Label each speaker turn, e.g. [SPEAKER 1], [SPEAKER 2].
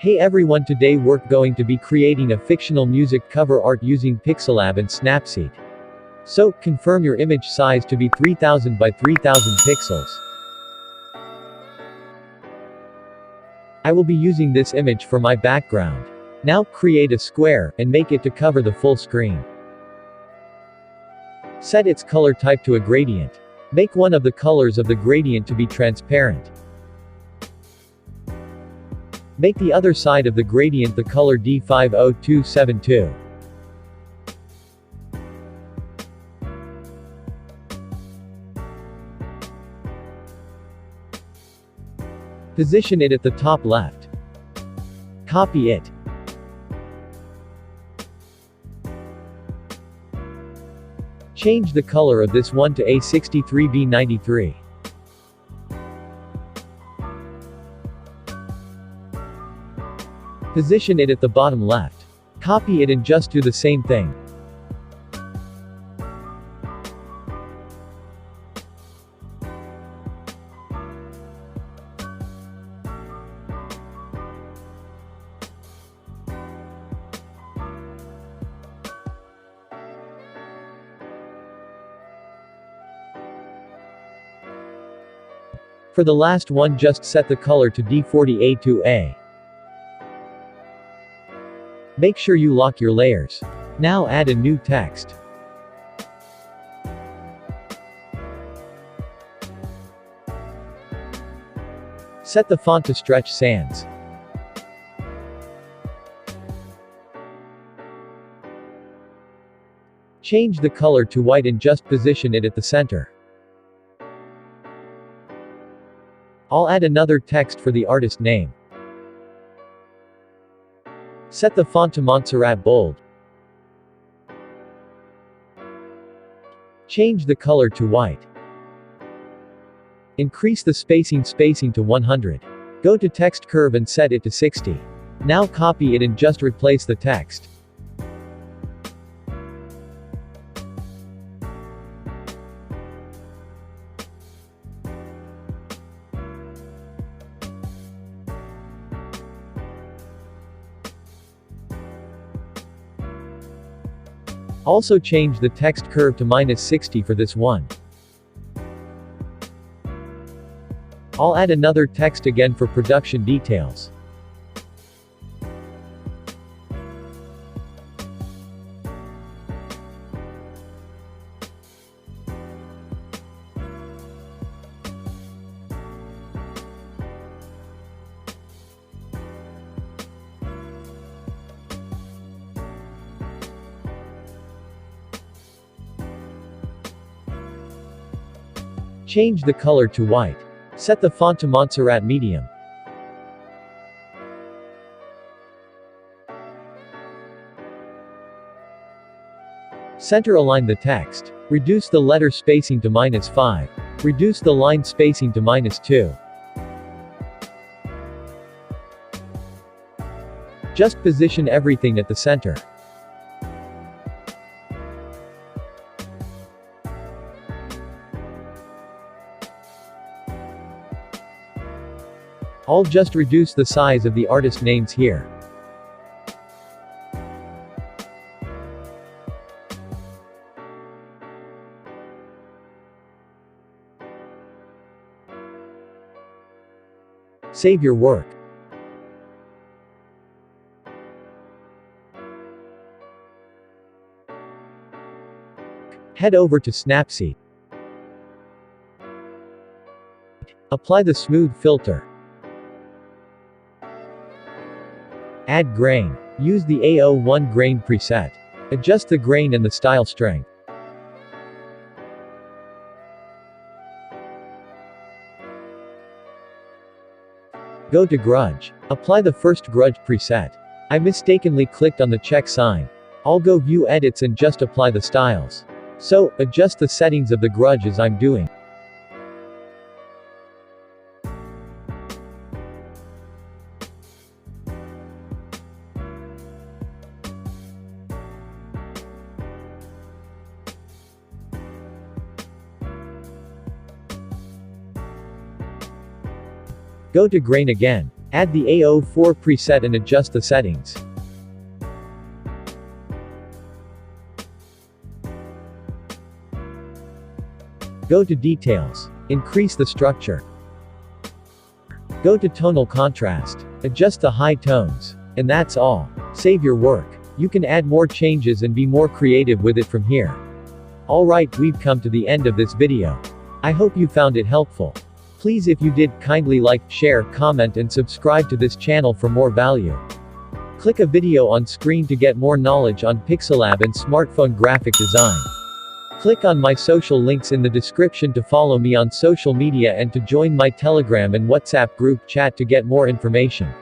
[SPEAKER 1] Hey everyone, today we're going to be creating a fictional music cover art using Pixellab and Snapseed. So, confirm your image size to be 3000 by 3000 pixels. I will be using this image for my background. Now, create a square, and make it to cover the full screen. Set its color type to a gradient. Make one of the colors of the gradient to be transparent. Make the other side of the gradient the color D50272. Position it at the top left. Copy it. Change the color of this one to A63B93. Position it at the bottom left. Copy it and just do the same thing. For the last one, just set the color to D40A2A. Make sure you lock your layers. Now add a new text. Set the font to Stretch Sans. Change the color to white and just position it at the center. I'll add another text for the artist name. Set the font to Montserrat bold. Change the color to white. Increase the spacing to 100. Go to text curve and set it to 60. Now copy it and just replace the text. Also change the text curve to -60 for this one. I'll add another text again for production details. Change the color to white. Set the font to Montserrat medium. Center align the text. Reduce the letter spacing to -5. Reduce the line spacing to -2. Just position everything at the center. I'll just reduce the size of the artist names here. Save your work. Head over to Snapseed. Apply the smooth filter. Add grain. Use the A01 grain preset. Adjust the grain and the style strength. Go to Grudge. Apply the first Grudge preset. I mistakenly clicked on the check sign. I'll go View Edits and just apply the styles. So, adjust the settings of the Grudge as I'm doing. Go to Grain again. Add the A04 preset and adjust the settings. Go to Details. Increase the structure. Go to Tonal Contrast. Adjust the high tones. And that's all. Save your work. You can add more changes and be more creative with it from here. Alright, we've come to the end of this video. I hope you found it helpful. Please, if you did, kindly like, share, comment and subscribe to this channel for more value. Click a video on screen to get more knowledge on Pixellab and smartphone graphic design. Click on my social links in the description to follow me on social media and to join my Telegram and WhatsApp group chat to get more information.